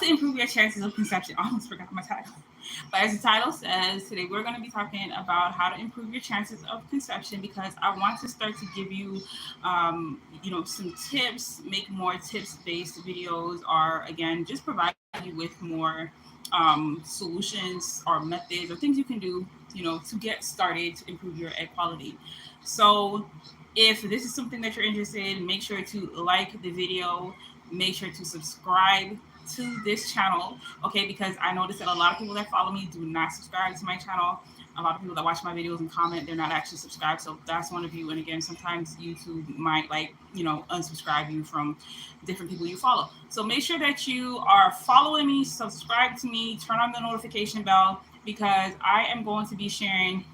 to improve your chances of conception. I almost forgot my title. But as the title says, today we're going to be talking about how to improve your chances of conception because I want to start to give you, some tips, make more tips-based videos, or again, just provide you with more solutions or methods or things you can do, to get started to improve your egg quality. So if this is something that you're interested in, make sure to like the video, make sure to subscribe to this channel, okay? Because I noticed that a lot of people that follow me do not subscribe to my channel. A lot of people that watch my videos and comment, they're not actually subscribed. So that's one of you. And again, sometimes YouTube might unsubscribe you from different people you follow. So make sure that you are following me, subscribe to me, turn on the notification bell because I am going to be sharing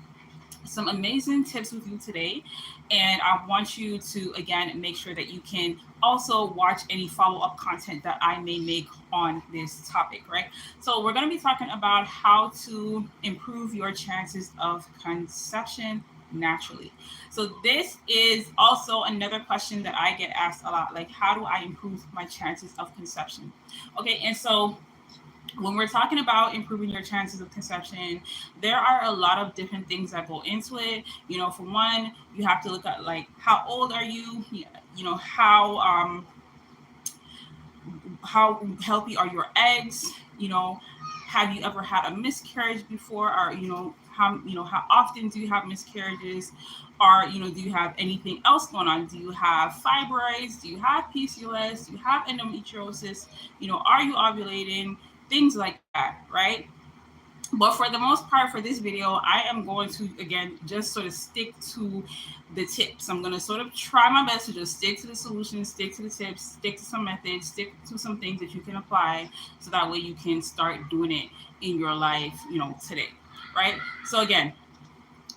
some amazing tips with you today. And I want you to, again, make sure that you can also watch any follow up content that I may make on this topic, right? So, we're going to be talking about how to improve your chances of conception naturally. So, this is also another question that I get asked a lot, like, how do I improve my chances of conception? Okay, and so when we're talking about improving your chances of conception, there are a lot of different things that go into it. For one, you have to look at like how old are you? How healthy are your eggs? Have you ever had a miscarriage before? Or how often do you have miscarriages? Or do you have anything else going on? Do you have fibroids? Do you have PCOS? Do you have endometriosis? Are you ovulating? Things like that, right? But for the most part, for this video, I am going to, again, just sort of stick to the tips. I'm going to sort of try my best to just stick to the solutions, stick to the tips, stick to some methods, stick to some things that you can apply so that way you can start doing it in your life, today, right? So again,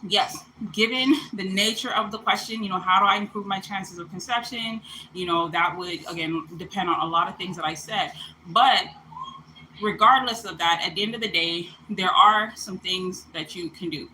yes, given the nature of the question, how do I improve my chances of conception? That would, again, depend on a lot of things that I said. But regardless of that, at the end of the day, there are some things that you can do.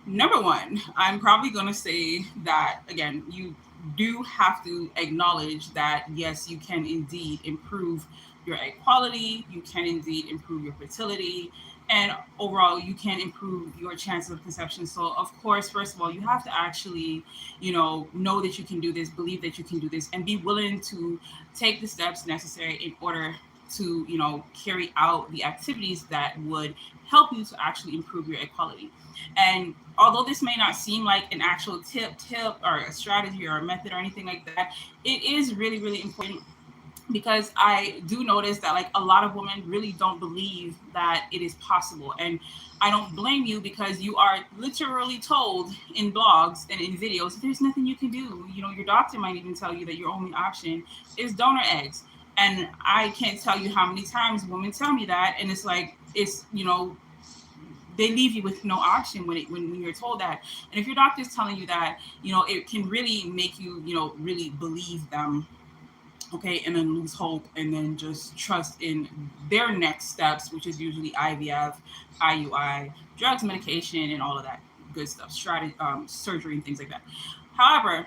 Number one, I'm probably going to say that, again, you do have to acknowledge that, yes, you can indeed improve your egg quality, you can indeed improve your fertility, and overall, you can improve your chances of conception. So, of course, first of all, you have to actually, know that you can do this, believe that you can do this, and be willing to take the steps necessary in order to carry out the activities that would help you to actually improve your egg quality. And although this may not seem like an actual tip or a strategy or a method or anything like that, it is really, really important because I do notice that like a lot of women really don't believe that it is possible. And I don't blame you because you are literally told in blogs and in videos there's nothing you can do. Your doctor might even tell you that your only option is donor eggs. And I can't tell you how many times women tell me that, and it's like they leave you with no option when you're told that. And if your doctor is telling you that, it can really make you really believe them, okay, and then lose hope and then just trust in their next steps, which is usually IVF, IUI, drugs, medication, and all of that good stuff, strategy, surgery, and things like that. However,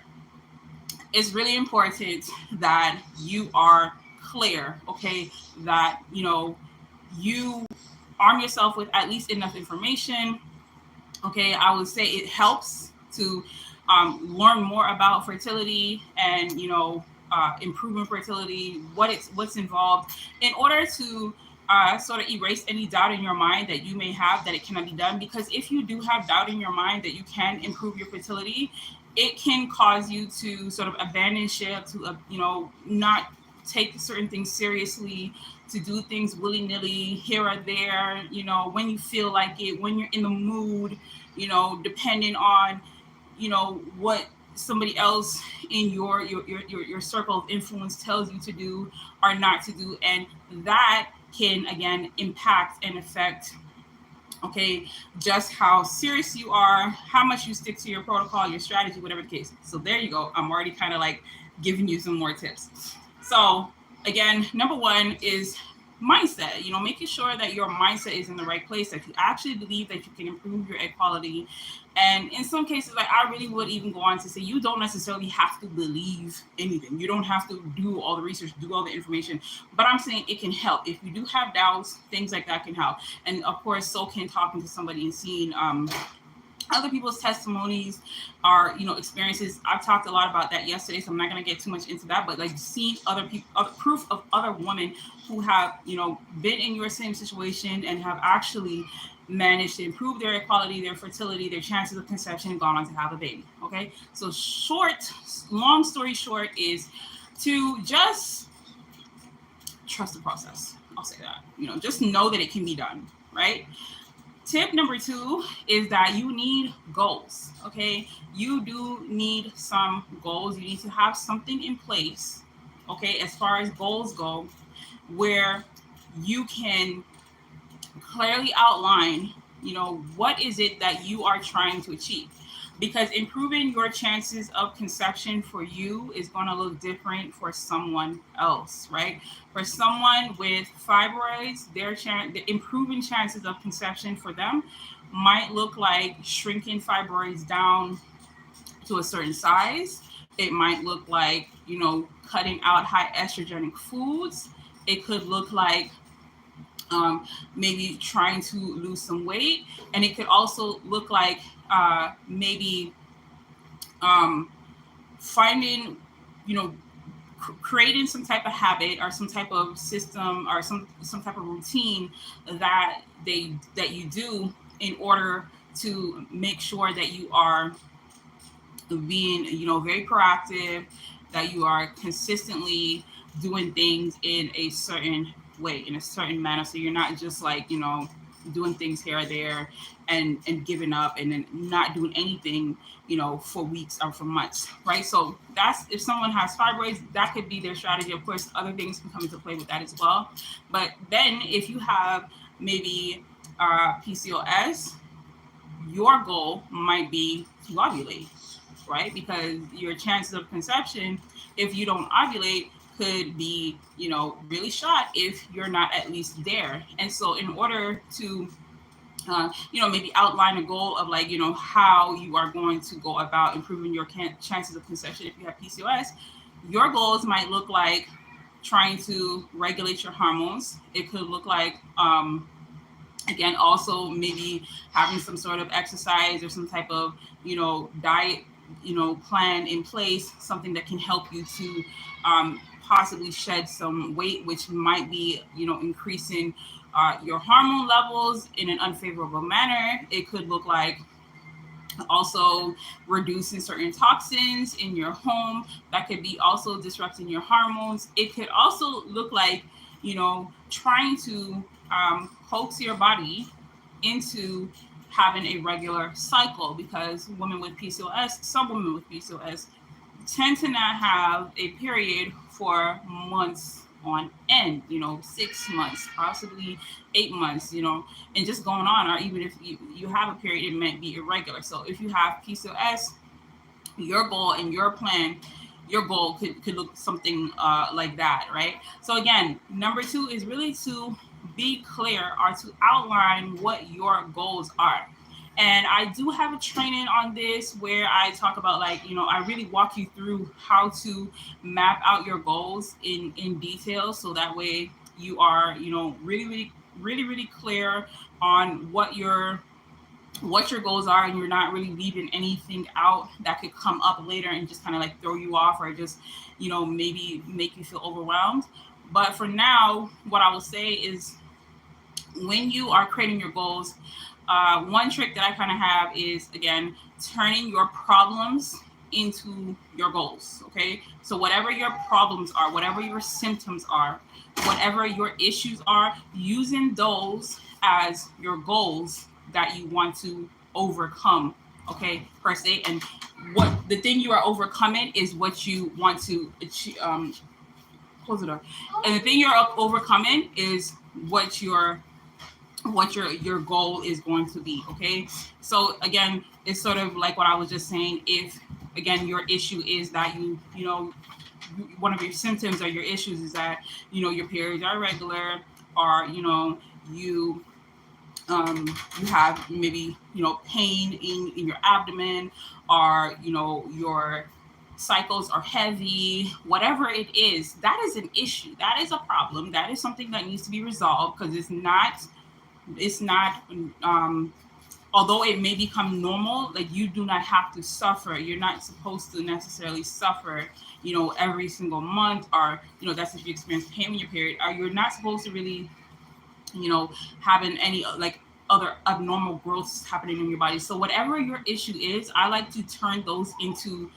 it's really important that you are clear, okay, that you arm yourself with at least enough information. Okay, I would say it helps to learn more about fertility and improving fertility, what's involved, in order to sort of erase any doubt in your mind that you may have that it cannot be done. Because if you do have doubt in your mind that you can improve your fertility, it can cause you to sort of abandon ship, to not take certain things seriously, to do things willy-nilly here or there, when you feel like it, when you're in the mood, depending on what somebody else in your circle of influence tells you to do or not to do. And that can again impact and affect, okay, just how serious you are, how much you stick to your protocol, your strategy, whatever the case. So there you go. I'm already kind of like giving you some more tips. So again, number one is mindset, making sure that your mindset is in the right place, that you actually believe that you can improve your egg quality. And in some cases, like, I really would even go on to say, you don't necessarily have to believe anything. You don't have to do all the research, do all the information. But I'm saying it can help. If you do have doubts, things like that can help. And of course, so can talking to somebody and seeing other people's testimonies are, experiences. I've talked a lot about that yesterday, so I'm not going to get too much into that, but like seeing other people, proof of other women who have, been in your same situation and have actually managed to improve their equality, their fertility, their chances of conception, and gone on to have a baby. Okay. So long story short is to just trust the process. I'll say that, just know that it can be done. Right. Tip number 2 is that you need goals. Okay. You do need some goals. You need to have something in place. Okay. As far as goals go, where you can clearly outline, what is it that you are trying to achieve? Because improving your chances of conception for you is going to look different for someone else, right? For someone with fibroids, the improving chances of conception for them might look like shrinking fibroids down to a certain size. It might look like, cutting out high estrogenic foods. It could look like maybe trying to lose some weight. And it could also look like maybe finding, creating some type of habit or some type of system or some type of routine that you do in order to make sure that you are being, very proactive, that you are consistently doing things in a certain way, in a certain manner. So you're not just like, doing things here or there and giving up and then not doing anything, for weeks or for months, right? So that's, if someone has fibroids, that could be their strategy. Of course, other things can come into play with that as well. But then if you have maybe PCOS, your goal might be to ovulate, right? Because your chances of conception, if you don't ovulate, could be, really shot if you're not at least there. And so in order to, maybe outline a goal of like, how you are going to go about improving your chances of conception if you have PCOS, your goals might look like trying to regulate your hormones. It could look like, again, also maybe having some sort of exercise or some type of, diet, plan in place, something that can help you to possibly shed some weight, which might be, increasing your hormone levels in an unfavorable manner. It could look like also reducing certain toxins in your home that could be also disrupting your hormones. It could also look like, trying to coax your body into having a regular cycle, because women with PCOS, some women with PCOS tend to not have a period for months on end, 6 months, possibly 8 months, and just going on. Or even if you have a period, it might be irregular. So if you have PCOS, your goal and your plan, your goal could look something like that, right? So again, number 2 is really to be clear or to outline what your goals are. And I do have a training on this where I talk about, like, I really walk you through how to map out your goals in detail. So that way you are, really clear on what your goals are, and you're not really leaving anything out that could come up later and just kind of like throw you off or just, maybe make you feel overwhelmed. But for now, what I will say is, when you are creating your goals, one trick that I kind of have is, again, turning your problems into your goals. Okay. So whatever your problems are, whatever your symptoms are, whatever your issues are, using those as your goals that you want to overcome. Okay. Per se. And what the thing you are overcoming is what you want to achieve. Close the door. And the thing you're overcoming is what your goal is going to be. Okay. So again, it's sort of like what I was just saying. If again your issue is that one of your symptoms or your issues is that your periods are irregular, or you you have maybe pain in your abdomen, or your cycles are heavy, whatever it is, that is an issue, that is a problem, that is something that needs to be resolved, because it's not although it may become normal, like you do not have to suffer. You're not supposed to necessarily suffer, every single month, or that's if you experience pain in your period, or you're not supposed to really, having any like other abnormal growths happening in your body. So whatever your issue is, I like to turn those into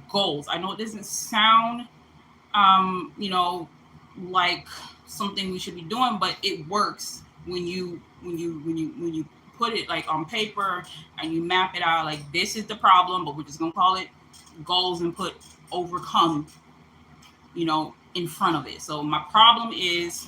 goals. I know it doesn't sound um, you know, like something we should be doing, but it works when you put it like on paper and you map it out. Like, this is the problem, but we're just gonna call it goals and put overcome, in front of it. So my problem is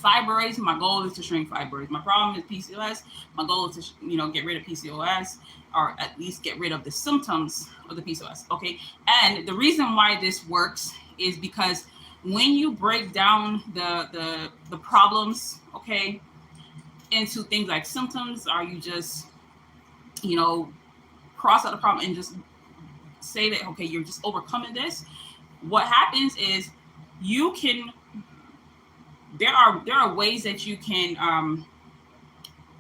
fibroids. My goal is to shrink fibroids. My problem is PCOS. My goal is to get rid of PCOS, or at least get rid of the symptoms of the PCOS. Okay, and the reason why this works is because when you break down the problems, okay, into things like symptoms, or you just you know cross out the problem and just say that, okay, you're just overcoming this. What happens is you can there are ways that you can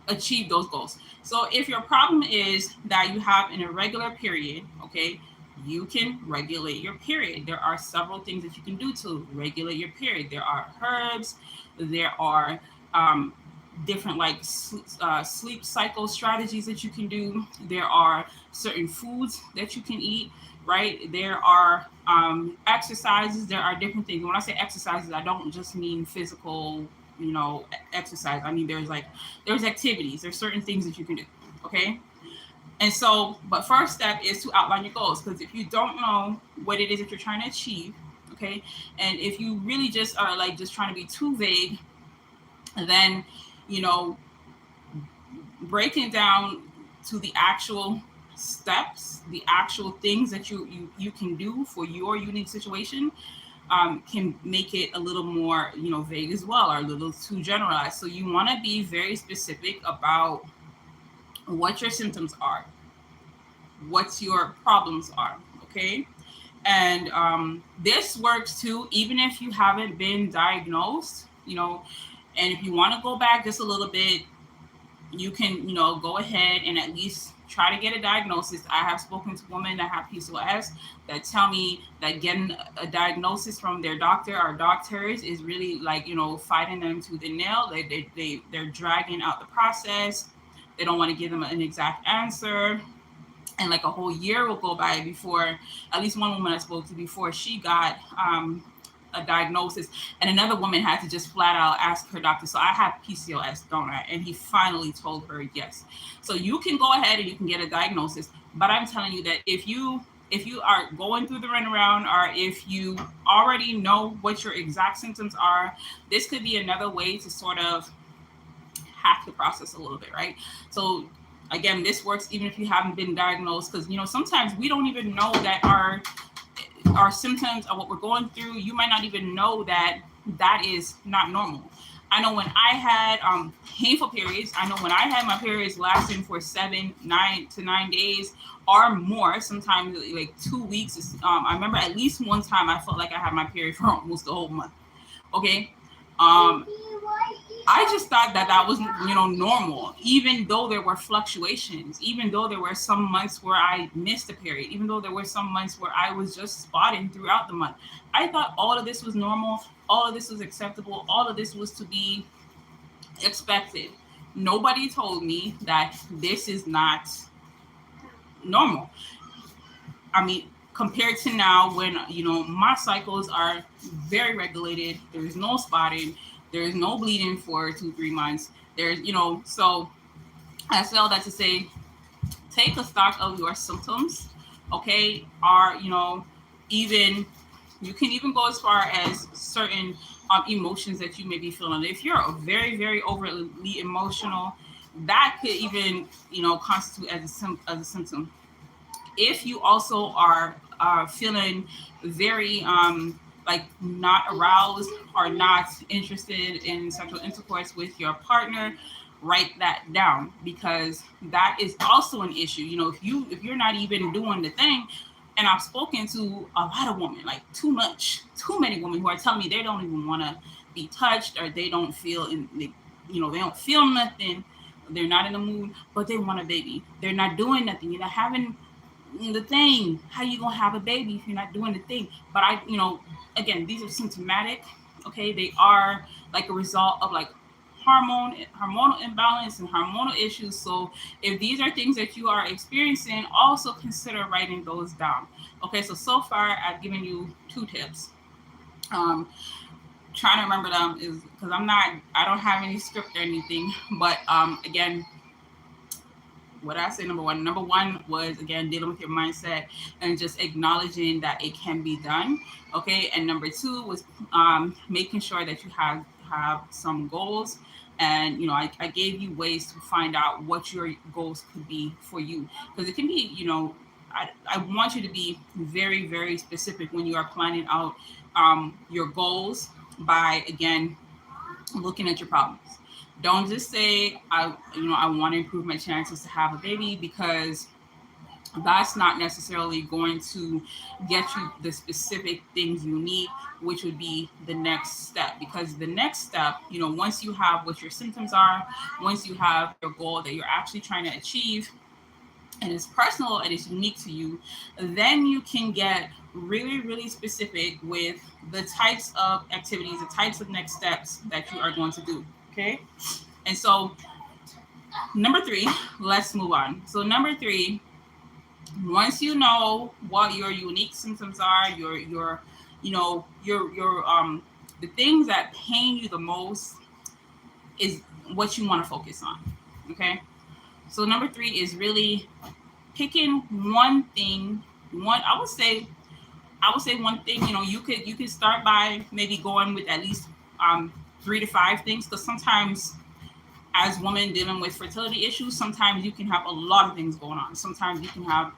achieve those goals. So if your problem is that you have an irregular period, okay, you can regulate your period. There are several things that you can do to regulate your period. There are herbs, there are different like sleep cycle strategies that you can do. There are certain foods that you can eat, right? There are exercises. There are different things. When I say exercises, I don't just mean physical, exercise. I mean there's activities. There's certain things that you can do. Okay. And so, but first step is to outline your goals, because if you don't know what it is that you're trying to achieve, okay, and if you really just are like just trying to be too vague, then you know breaking down to the actual steps, the actual things that you can do for your unique situation, can make it a little more vague as well, or a little too generalized. So you want to be very specific about what your symptoms are, what your problems are, okay? And this works too, even if you haven't been diagnosed, and if you want to go back just a little bit, you can, go ahead and at least try to get a diagnosis. I have spoken to women that have PCOS that tell me that getting a diagnosis from their doctor or doctors is really like, fighting them to the nail. They're dragging out the process. They don't want to give them an exact answer. And like a whole year will go by before, at least one woman I spoke to, before she got a diagnosis, and another woman had to just flat out ask her doctor, so I have PCOS, don't I? And he finally told her yes. So you can go ahead and you can get a diagnosis, but I'm telling you that if you are going through the runaround, or if you already know what your exact symptoms are, this could be another way to sort of hack the process a little bit, right? So again, this works even if you haven't been diagnosed, because sometimes we don't even know that our symptoms or what we're going through, you might not even know that that is not normal. I know when I had painful periods, I know when I had my periods lasting for 9 days or more, sometimes like 2 weeks. I remember at least one time I felt like I had my period for almost the whole month. Okay. I just thought that that was, normal, even though there were fluctuations, even though there were some months where I missed a period, even though there were some months where I was just spotting throughout the month. I thought all of this was normal. All of this was acceptable. All of this was to be expected. Nobody told me that this is not normal. I mean, compared to now when, my cycles are very regulated, there's no spotting, there's no bleeding for 2-3 months. There's, so I say all that to say, take a stock of your symptoms, okay? Or, even, you can even go as far as certain emotions that you may be feeling. If you're very, very overly emotional, that could even, constitute as a symptom. If you also are feeling very like not aroused or not interested in sexual intercourse with your partner, write that down, because that is also an issue. If you're not even doing the thing, and I've spoken to a lot of women, like too many women who are telling me they don't even want to be touched, or they don't feel they don't feel nothing. They're not in the mood, but they want a baby. They're not doing nothing. You're not having the thing. How you gonna have a baby if you're not doing the thing? But again, these are symptomatic. Okay, they are like a result of like hormonal imbalance and hormonal issues. So if these are things that you are experiencing, also consider writing those down. Okay, so far I've given you 2 tips. Trying to remember them is because I don't have any script or anything. But again, what I say, number one was, again, dealing with your mindset and just acknowledging that it can be done. Okay, and number 2 was making sure that you have some goals. And I gave you ways to find out what your goals could be for you, because it can be, I want you to be very, very specific when you are planning out your goals, by, again, looking at your problems. Don't just say I want to improve my chances to have a baby, because that's not necessarily going to get you the specific things you need, which would be the next step. Because the next step, once you have what your symptoms are, once you have your goal that you're actually trying to achieve, and it's personal and it's unique to you, then you can get really, really specific with the types of activities, the types of next steps that you are going to do. Okay. And so, number 3, let's move on. So, number 3, once you know what your unique symptoms are, your the things that pain you the most is what you want to focus on. Okay. So number 3 is really picking one thing. I would say one thing. You could start by maybe going with at least 3 to 5 things, because sometimes, as women dealing with fertility issues, sometimes you can have a lot of things going on. Sometimes you can have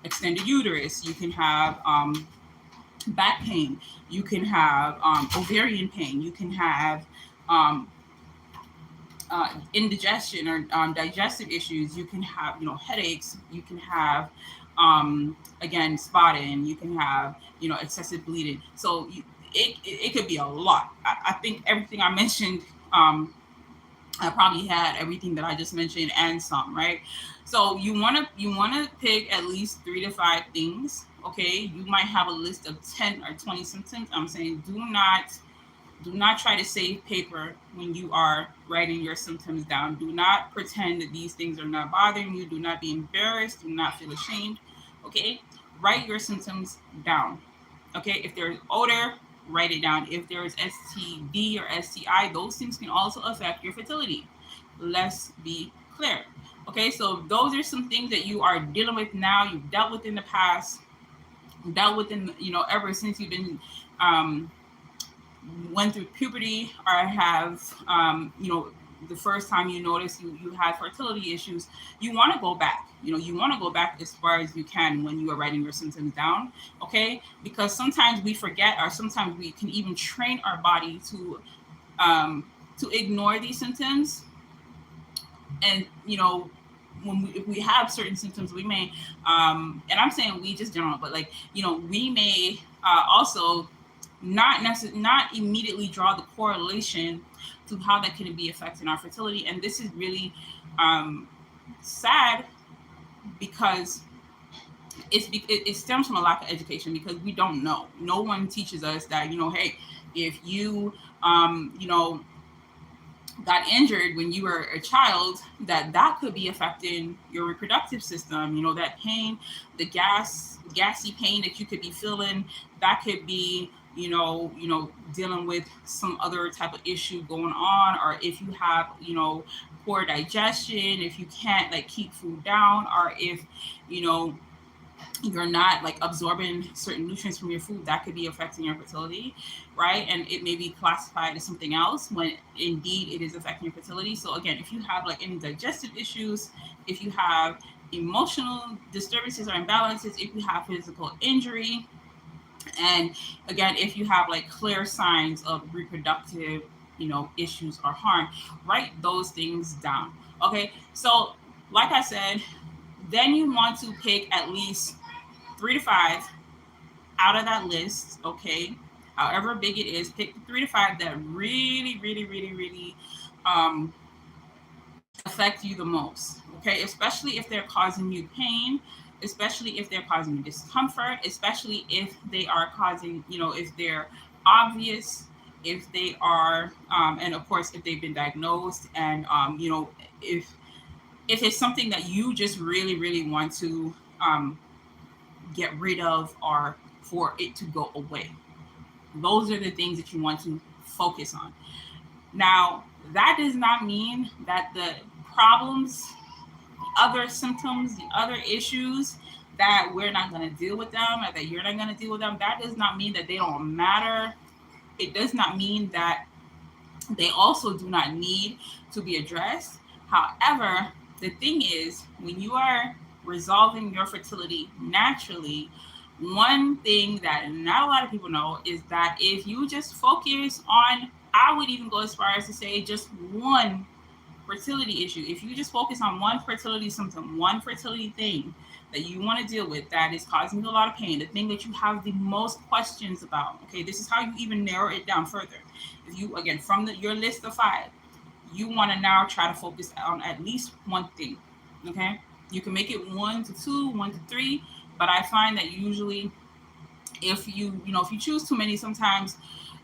extended uterus. You can have back pain. You can have ovarian pain. You can have indigestion or digestive issues. You can have headaches. You can have again, spotting. You can have excessive bleeding. So it could be a lot. I think everything I mentioned, I probably had everything that I just mentioned and some, right? So you wanna pick at least 3 to 5 things. Okay, you might have a list of 10 or 20 symptoms. I'm saying do not try to save paper when you are writing your symptoms down. Do not pretend that these things are not bothering you. Do not be embarrassed. Do not feel ashamed. Okay? Write your symptoms down. Okay? If there's odor, write it down. If there's STD or STI, those things can also affect your fertility. Let's be clear. Okay? So those are some things that you are dealing with now. You've dealt with in the past, dealt with in, ever since you've been went through puberty, or have the first time you notice you had fertility issues. You want to go back. You want to go back as far as you can when you are writing your symptoms down. Okay, because sometimes we forget, or sometimes we can even train our body to ignore these symptoms. And if we have certain symptoms, we may and I'm saying we just general, but like we may also not immediately draw the correlation to how that can be affecting our fertility. And this is really sad, because it stems from a lack of education, because we don't know. No one teaches us that hey, if you got injured when you were a child, that could be affecting your reproductive system. That pain, the gassy pain that you could be feeling, that could be dealing with some other type of issue going on. Or if you have poor digestion, if you can't like keep food down, or if you're not like absorbing certain nutrients from your food, that could be affecting your fertility, right? And it may be classified as something else when indeed it is affecting your fertility. So again, if you have like any digestive issues, if you have emotional disturbances or imbalances, if you have physical injury, And again, if you have like clear signs of reproductive, issues or harm, write those things down. Okay. So, like I said, then you want to pick at least 3 to 5 out of that list. Okay. However big it is, pick 3 to 5 that really, really, really, really um, affect you the most. Okay. Especially if they're causing you pain, especially if they're causing you discomfort, especially if they are causing, if they're obvious, if they are, and of course, if they've been diagnosed, and, if it's something that you just really, really want to get rid of or for it to go away. Those are the things that you want to focus on. Now, that does not mean that the problems, the other symptoms, the other issues, that we're not going to deal with them or that you're not going to deal with them. That does not mean that they don't matter. It does not mean that they also do not need to be addressed. However, the thing is, when you are resolving your fertility naturally, one thing that not a lot of people know is that if you just focus on, I would even go as far as to say just one fertility issue, if you just focus on one fertility symptom, one fertility thing that you want to deal with that is causing you a lot of pain, the thing that you have the most questions about, okay, this is how you even narrow it down further. If you, again, from your list of 5, you want to now try to focus on at least one thing, okay? You can make it 1 to 2, 1 to 3, but I find that usually if you choose too many, sometimes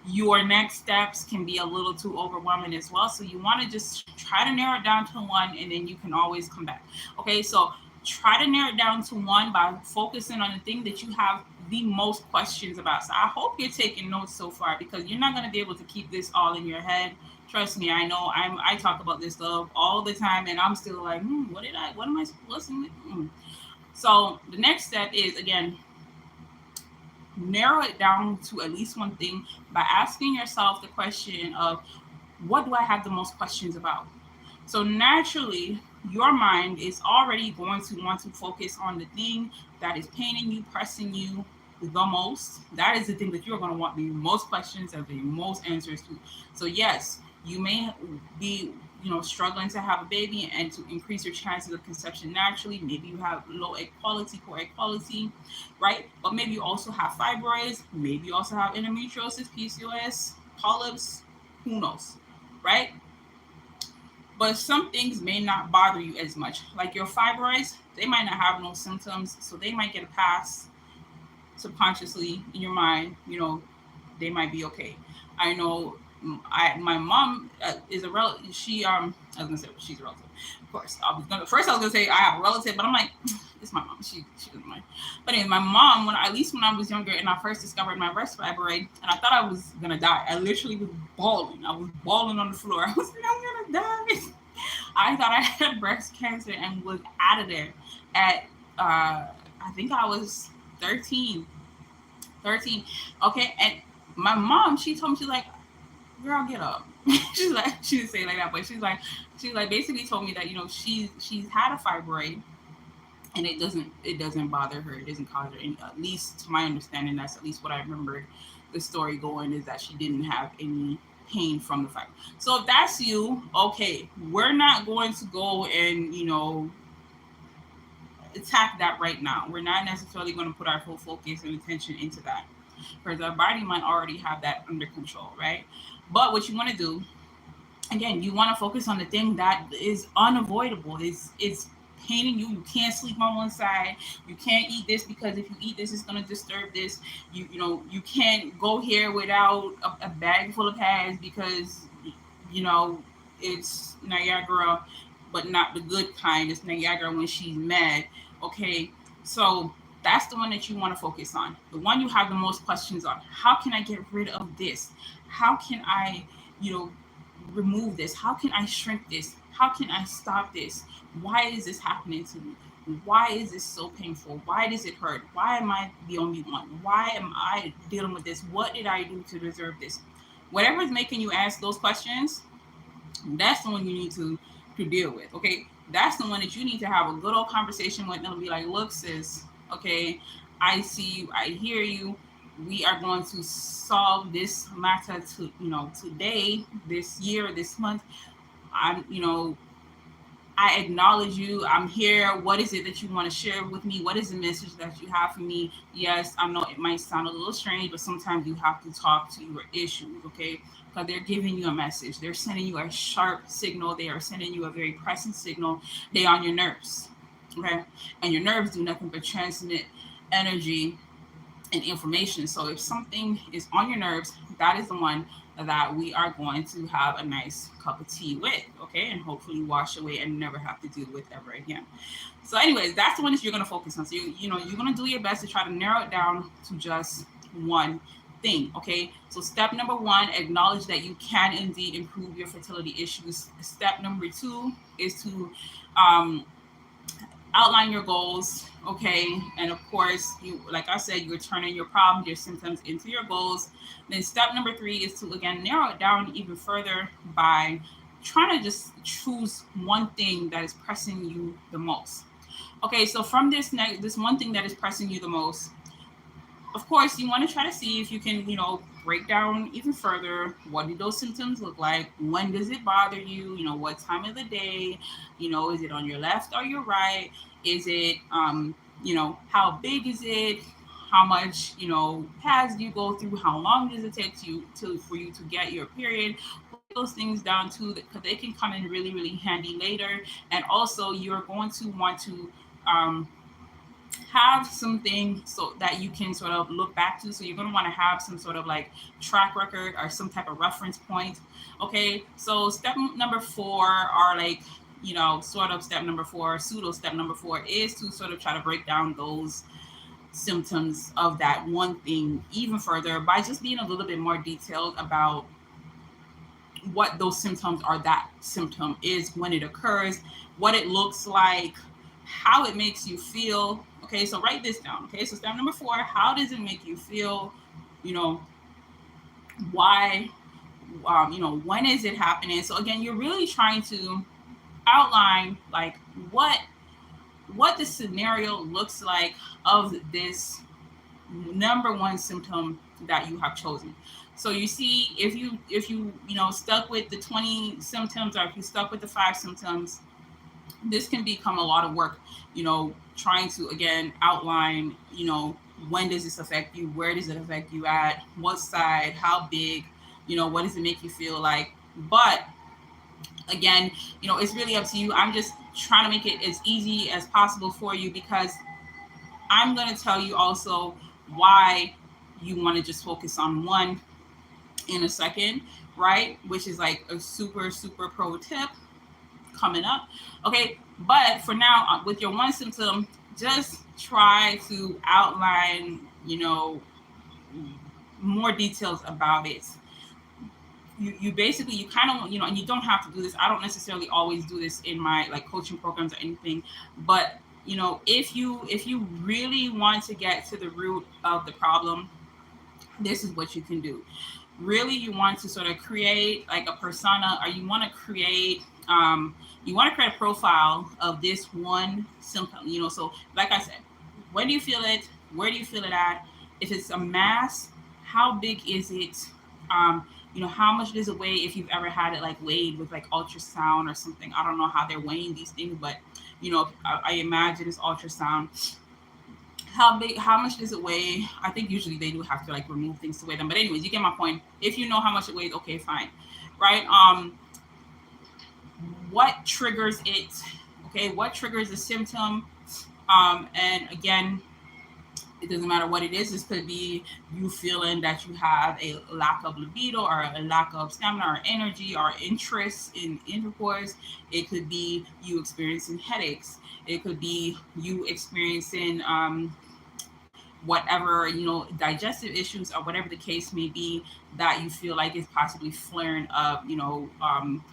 your next steps can be a little too overwhelming as well. So you want to just try to narrow it down to one, and then you can always come back. Okay, so try to narrow it down to one by focusing on the thing that you have the most questions about. So I hope you're taking notes so far, because you're not going to be able to keep this all in your head. Trust me, I know. I talk about this stuff all the time, and I'm still like, what am I supposed to? So the next step is, again, narrow it down to at least one thing by asking yourself the question of, what do I have the most questions about? So naturally, your mind is already going to want to focus on the thing that is paining you, pressing you the most. That is the thing that you're going to want the most questions and the most answers to. So yes, you may be, struggling to have a baby, and to increase your chances of conception naturally, maybe you have low egg quality, poor egg quality, right? But maybe you also have fibroids, maybe you also have endometriosis, PCOS, polyps, who knows, right? But some things may not bother you as much. Like your fibroids, they might not have no symptoms, so they might get a pass subconsciously in your mind. They might be okay. I know. My mom is a relative. I was gonna say she's a relative. Of course, I was gonna say I have a relative, but I'm like, it's my mom. She doesn't mind. But anyway, my mom, at least when I was younger and I first discovered my breast fibroid, and I thought I was gonna die. I literally was bawling. I was bawling on the floor. I was like, I'm gonna die. I thought I had breast cancer and was out of there at I think I was 13. 13. Okay, and my mom, she told me, she's like, girl, get up. She's like, she didn't say it like that, but she's like basically told me that, she's had a fibroid, and it doesn't bother her. It doesn't cause her any, at least to my understanding, that's at least what I remembered the story going, is that she didn't have any pain from the fibroid. So if that's you, okay, we're not going to go and, attack that right now. We're not necessarily going to put our full focus and attention into that, because our body might already have that under control, right? But what you want to do, again, you want to focus on the thing that is unavoidable. It's paining you. You can't sleep on one side. You can't eat this, because if you eat this, it's going to disturb this. You can't go here without a bag full of pads, because it's Niagara, but not the good kind. It's Niagara when she's mad. Okay, so that's the one that you want to focus on. The one you have the most questions on. How can I get rid of this? How can I, remove this? How can I shrink this? How can I stop this? Why is this happening to me? Why is this so painful? Why does it hurt? Why am I the only one? Why am I dealing with this? What did I do to deserve this? Whatever is making you ask those questions, that's the one you need to deal with. Okay, that's the one that you need to have a good old conversation with. And it'll be like, look, sis, okay, I see you, I hear you. we are going to solve this matter to, today, this year, this month. I'm, I acknowledge you. I'm here. What is it that you want to share with me? What is the message that you have for me? Yes, I know it might sound a little strange, but sometimes you have to talk to your issues, okay? Because they're giving you a message. They're sending you a sharp signal. They are sending you a very pressing signal. They on your nerves, okay? And your nerves do nothing but transmit energy and information. So if something is on your nerves, that is the one that we are going to have a nice cup of tea with, okay? And hopefully wash away and never have to deal with ever again. So, anyways, that's the one that you're gonna focus on. So you're gonna do your best to try to narrow it down to just one thing, okay? So step number one, acknowledge that you can indeed improve your fertility issues. Step number two is to um, outline your goals, okay? And of course, you, like I said, you're turning your problems, your symptoms into your goals. Then step number three is to again narrow it down even further by trying to just choose one thing that is pressing you the most. Okay, so from this one thing that is pressing you the most, of course, you want to try to see if you can, break down even further. What do those symptoms look like? When does it bother you? What time of the day? Is it on your left or your right? Is it, how big is it? How much, pads do you go through? How long does it take for you to get your period? Write those things down too, because they can come in really, really handy later. And also, you're going to want to um, have something so that you can sort of look back to. So you're going to want to have some sort of like track record or some type of reference point. Okay. So step number four are like, sort of step number four, pseudo step number four is to sort of try to break down those symptoms of that one thing even further by just being a little bit more detailed about what those symptoms are, that symptom is, when it occurs, what it looks like, how it makes you feel. Okay, so write this down. Okay, so step number four, how does it make you feel? You know, why, when is it happening? So again, you're really trying to outline like what the scenario looks like of this number one symptom that you have chosen. So you see, if you stuck with the 20 symptoms, or if you stuck with the 5 symptoms, this can become a lot of work, trying to again outline, when does this affect you, where does it affect you at, what side, how big, what does it make you feel like. But again, it's really up to you. I'm just trying to make it as easy as possible for you, because I'm going to tell you also why you want to just focus on one in a second, right? Which is like a super, super pro tip coming up. Okay. But for now, with your one symptom, just try to outline, more details about it. You basically, you kind of, and you don't have to do this. I don't necessarily always do this in my like coaching programs or anything, but if you really want to get to the root of the problem, this is what you can do. Really, you want to sort of create like a persona, or you want to create a profile of this one symptom. So like I said, when do you feel it? Where do you feel it at? If it's a mass, how big is it? How much does it weigh? If you've ever had it like weighed with like ultrasound or something, I don't know how they're weighing these things, but I imagine it's ultrasound. How big, how much does it weigh? I think usually they do have to like remove things to weigh them, but anyways, you get my point. If you know how much it weighs, okay, fine. Right. What triggers it? Okay, what triggers the symptom? And again, it doesn't matter what it is. This could be you feeling that you have a lack of libido, or a lack of stamina, or energy, or interest in intercourse. It could be you experiencing headaches. It could be you experiencing whatever, digestive issues, or whatever the case may be, that you feel like is possibly flaring up,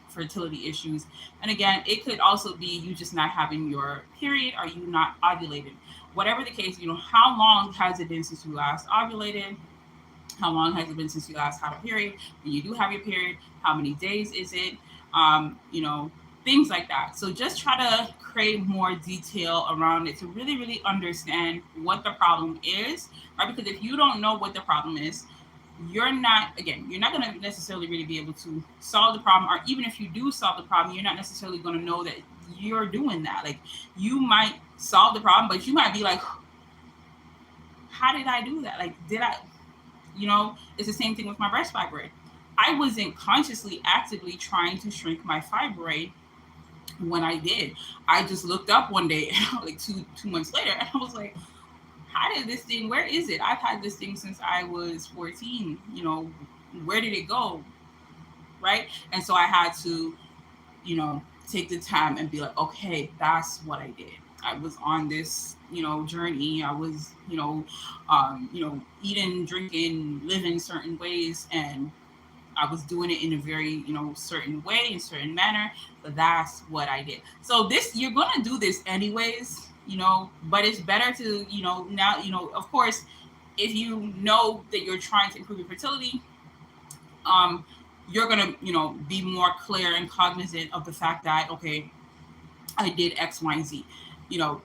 fertility issues. And again, it could also be you just not having your period, or you not ovulating. Whatever the case, how long has it been since you last ovulated? How long has it been since you last had a period? When you do have your period, how many days is it? things like that. So just try to create more detail around it to really, really understand what the problem is, right? Because if you don't know what the problem is, you're not going to necessarily really be able to solve the problem. Or even if you do solve the problem, you're not necessarily going to know that you're doing that. Like, you might solve the problem, but you might be like, how did I do that? Like, did I, it's the same thing with my breast fibroid. I wasn't consciously actively trying to shrink my fibroid when I did. I just looked up one day, like two months later, and I was like, how did this thing, where is it? I've had this thing since I was 14. Where did it go? Right? And so I had to, take the time and be like, okay, that's what I did. I was on this, journey. I was, eating, drinking, living certain ways, and I was doing it in a very, certain way, in certain manner, but that's what I did. So you're going to do this anyways, but it's better to, now, of course, if you know that you're trying to improve your fertility, you're going to, be more clear and cognizant of the fact that, okay, I did X, Y, and Z,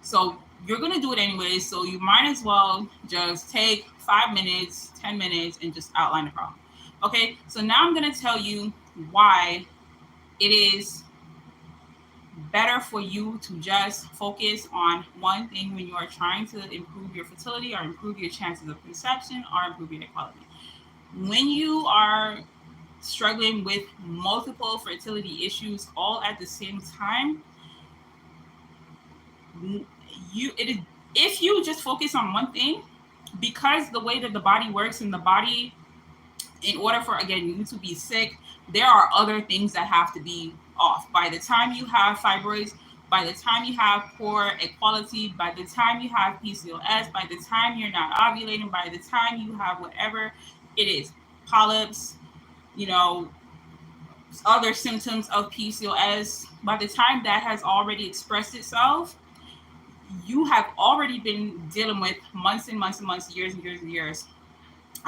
so you're going to do it anyways. So you might as well just take 5 minutes, 10 minutes, and just outline the problem. Okay, so now I'm going to tell you why it is better for you to just focus on one thing when you are trying to improve your fertility or improve your chances of conception or improve your equality. When you are struggling with multiple fertility issues all at the same time, if you just focus on one thing, because the way that the body works, and the body, in order for, again, you to be sick, there are other things that have to be off. By the time you have fibroids, by the time you have poor equality, by the time you have PCOS, by the time you're not ovulating, by the time you have whatever it is, polyps, other symptoms of PCOS, by the time that has already expressed itself, you have already been dealing with months and months and months, years and years and years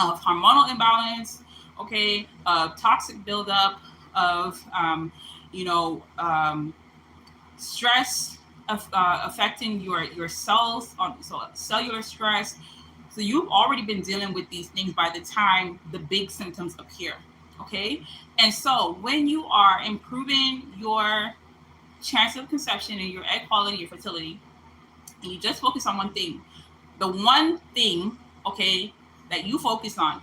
of hormonal imbalance, okay, toxic buildup of, stress affecting your cells, so cellular stress. So you've already been dealing with these things by the time the big symptoms appear, okay? And so when you are improving your chance of conception and your egg quality, your fertility, and you just focus on one thing, the one thing, okay, that you focus on,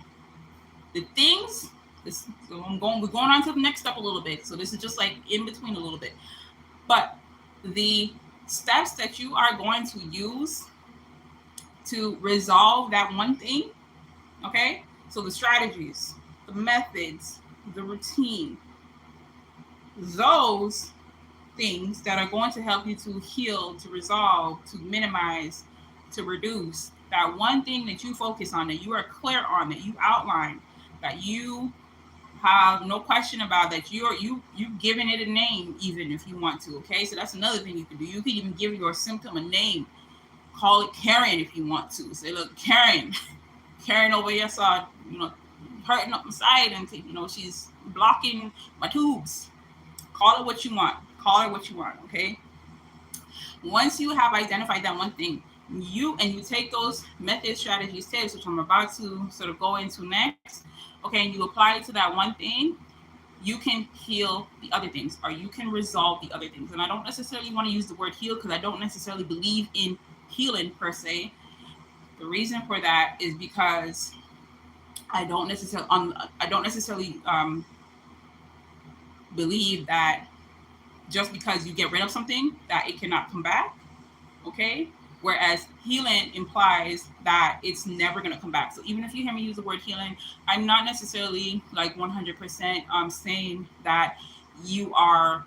the things, so we're going on to the next step a little bit. So this is just like in between a little bit. But the steps that you are going to use to resolve that one thing, okay? So the strategies, the methods, the routine, those things that are going to help you to heal, to resolve, to minimize, to reduce, that one thing that you focus on, that you are clear on, that you outline, that you have no question about, that you've given it a name, even if you want to, okay? So that's another thing you can do. You can even give your symptom a name. Call it Karen if you want to. Say, look, Karen over here saw, hurting up my side, and she's blocking my tubes. Call it what you want. Call it what you want, okay? Once you have identified that one thing, you take those methods, strategies, tips, which I'm about to sort of go into next, okay, and you apply it to that one thing, you can heal the other things, or you can resolve the other things. And I don't necessarily want to use the word heal, because I don't necessarily believe in healing per se. The reason for that is because I don't necessarily believe that just because you get rid of something that it cannot come back, okay? Whereas healing implies that it's never going to come back. So even if you hear me use the word healing, I'm not necessarily like 100% saying that you are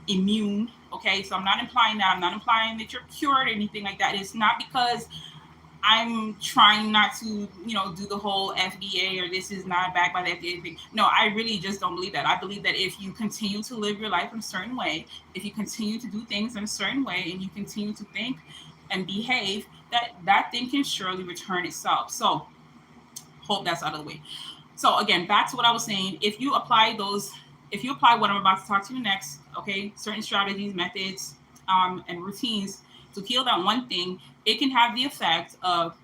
immune, okay? So I'm not implying that. I'm not implying that you're cured or anything like that. It's not because I'm trying not to, do the whole FDA or this is not backed by the FDA thing. No, I really just don't believe that. I believe that if you continue to live your life in a certain way, if you continue to do things in a certain way, and you continue to think and behave, that thing can surely return itself. So hope that's out of the way. So again, back to what I was saying. If you apply those if you apply what I'm about to talk to you next, okay, certain strategies, methods, and routines to heal that one thing, it can have the effect of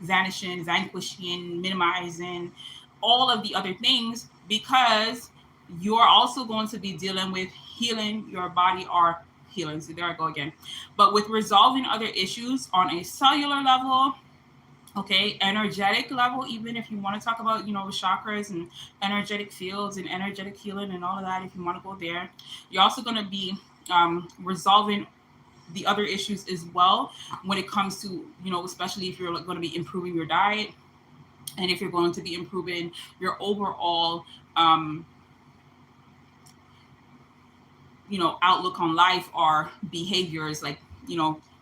vanishing, vanquishing, minimizing all of the other things, because you're also going to be dealing with healing your body, or healing. So there I go again. But with resolving other issues on a cellular level, okay, energetic level, even if you want to talk about, chakras and energetic fields and energetic healing and all of that, if you want to go there, you're also going to be resolving the other issues as well, when it comes to, especially if you're going to be improving your diet, and if you're going to be improving your overall outlook on life, or behaviors, like,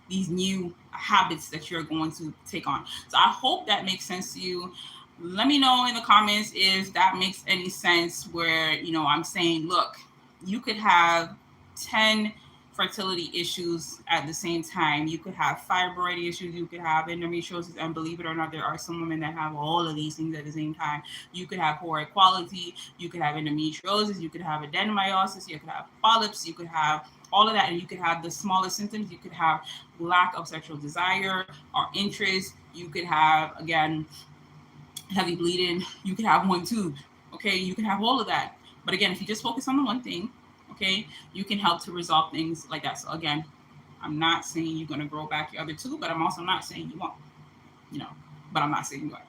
these new habits that you're going to take on. So I hope that makes sense to you. Let me know in the comments if that makes any sense, where, I'm saying, look, you could have 10 fertility issues at the same time. You could have fibroid issues, you could have endometriosis, and believe it or not, there are some women that have all of these things at the same time. You could have poor quality, you could have endometriosis, you could have adenomyosis, you could have polyps, you could have all of that, and you could have the smallest symptoms. You could have lack of sexual desire or interest. You could have, again, heavy bleeding. You could have one tube. Okay, you can have all of that. But again, if you just focus on the one thing, okay, you can help to resolve things like that. So again, I'm not saying you're going to grow back your other two, but I'm also not saying you won't, but I'm not saying you are.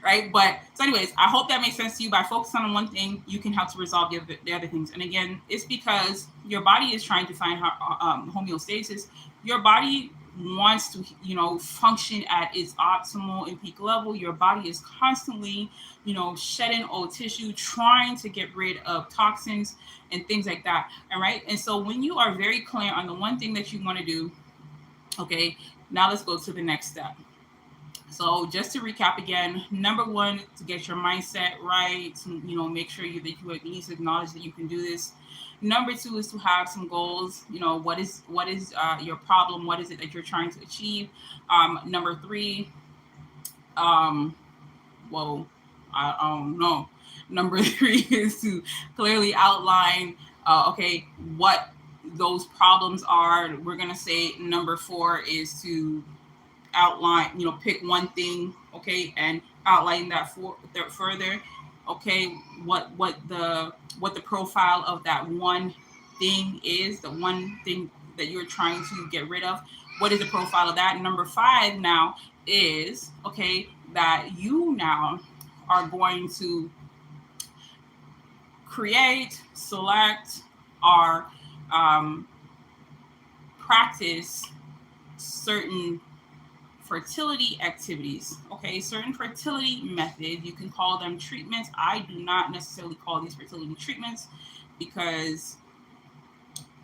Right? But so anyways, I hope that makes sense to you. By focusing on one thing, you can help to resolve the other things. And again, it's because your body is trying to find homeostasis. Your body wants to, function at its optimal and peak level. Your body is constantly, shedding old tissue, trying to get rid of toxins and things like that. All right. And so when you are very clear on the one thing that you want to do, okay, now let's go to the next step. So just to recap again, number one, to get your mindset right, to, make sure that you at least acknowledge that you can do this. Number two is to have some goals. What is your problem? What is it that you're trying to achieve? Number three, I don't know. Number three is to clearly outline, okay, what those problems are. We're going to say number four is to outline, pick one thing, okay, and outline that further, okay, what the profile of that one thing is, the one thing that you're trying to get rid of. What is the profile of that? Number five now is, okay, that you now are going to create, select, or practice certain fertility activities, okay, certain fertility methods. You can call them treatments. I do not necessarily call these fertility treatments, because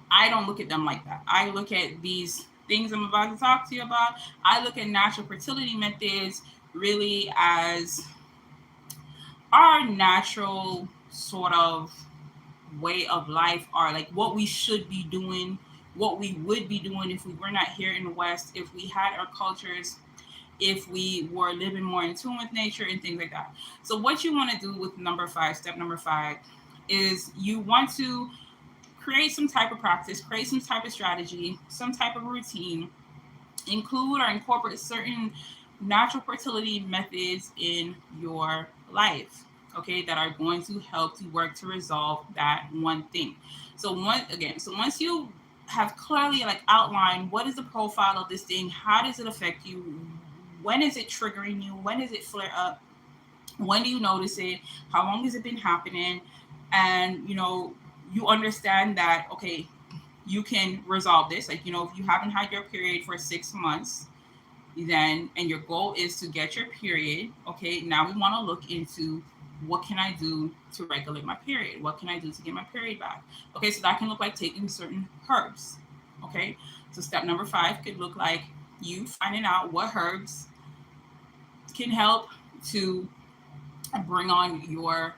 I don't look at them like that. I look at these things I'm about to talk to you about, I look at natural fertility methods really as our natural sort of way of life, or like what we should be doing, what we would be doing if we were not here in the West, if we had our cultures, if we were living more in tune with nature and things like that. So what you want to do with step number five, is you want to create some type of practice, create some type of strategy, some type of routine, include or incorporate certain natural fertility methods in your life, okay, that are going to help to work to resolve that one thing. So once you have clearly outlined what is the profile of this thing, how does it affect you, when is it triggering you, when does it flare up, when do you notice it, how long has it been happening, and you understand that, okay, you can resolve this. If you haven't had your period for 6 months, then, and your goal is to get your period, okay, now we want to look into, what can I do to regulate my period? What can I do to get my period back? Okay, so that can look like taking certain herbs. Okay, so step number five could look like you finding out what herbs can help to bring on your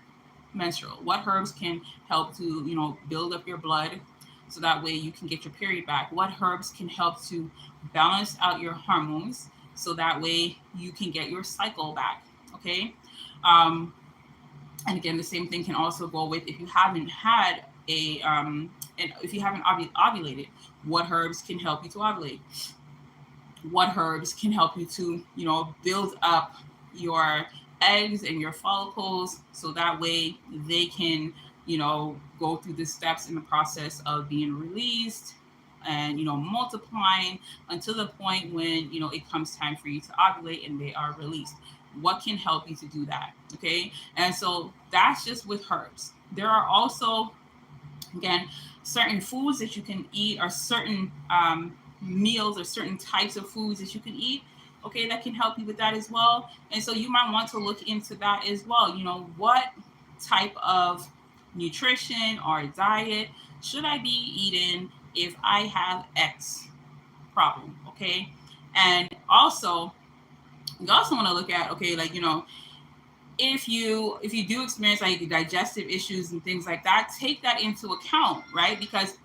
menstrual. What herbs can help to, build up your blood, so that way you can get your period back. What herbs can help to balance out your hormones, so that way you can get your cycle back. Okay. And again, the same thing can also go with if you haven't had and if you haven't ovulated, what herbs can help you to ovulate? What herbs can help you to, build up your eggs and your follicles so that way they can, go through the steps in the process of being released and, multiplying until the point when, it comes time for you to ovulate and they are released. What can help you to do that? Okay. And so that's just with herbs. There are also, again, certain foods that you can eat or certain meals or certain types of foods that you can eat, okay, that can help you with that as well. And so you might want to look into that as well. What type of nutrition or diet should I be eating if I have X problem? Okay. And also, you also want to look at, okay, like, if you do experience like digestive issues and things like that, take that into account, right? Because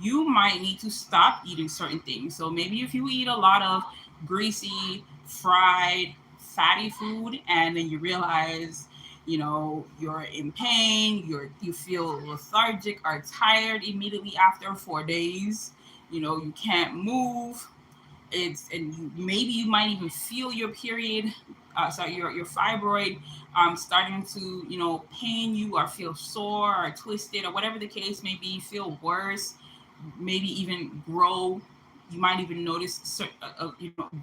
you might need to stop eating certain things. So maybe if you eat a lot of greasy, fried, fatty food, and then you realize, you're in pain, you feel lethargic or tired immediately after 4 days, you can't move, maybe you might even feel your period, sorry, your fibroid starting to pain you or feel sore or twisted or whatever the case may be, feel worse, maybe even grow. You might even notice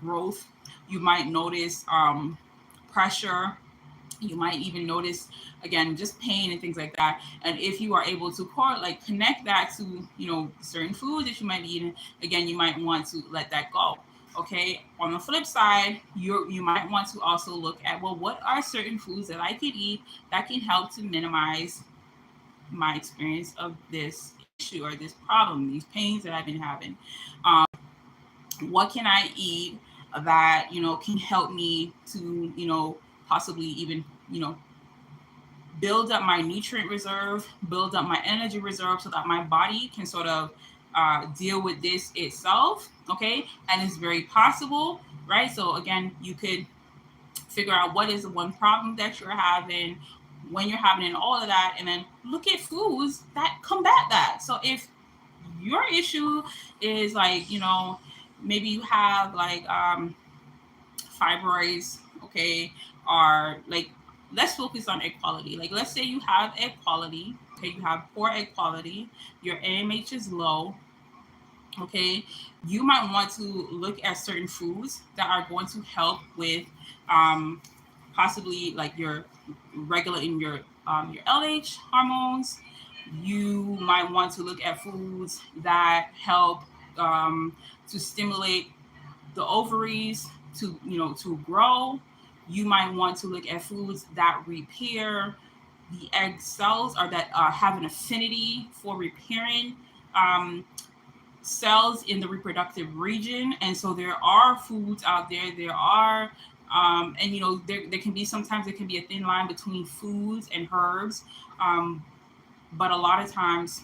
growth. You might notice pressure. You might even notice, again, just pain and things like that. And if you are able to connect that to certain foods that you might be eating, again, you might want to let that go. Okay. On the flip side, you might want to also look at, well, what are certain foods that I could eat that can help to minimize my experience of this issue or this problem, these pains that I've been having. um, what can I eat that can help me to possibly even build up my nutrient reserve, build up my energy reserve so that my body can sort of deal with this itself. Okay. And it's very possible, right? So, again, you could figure out what is the one problem that you're having, when you're having, and all of that. And then look at foods that combat that. So, if your issue is like, maybe you have like fibroids, okay, or like, let's focus on egg quality. Like, let's say you have egg quality, okay, you have poor egg quality, your AMH is low, okay, you might want to look at certain foods that are going to help with um, possibly like your regulating your LH hormones. You might want to look at foods that help to stimulate the ovaries to grow. You might want to look at foods that repair the egg cells or that have an affinity for repairing um, cells in the reproductive region. And so there are foods out there. There are and there can be, sometimes there can be a thin line between foods and herbs. But a lot of times,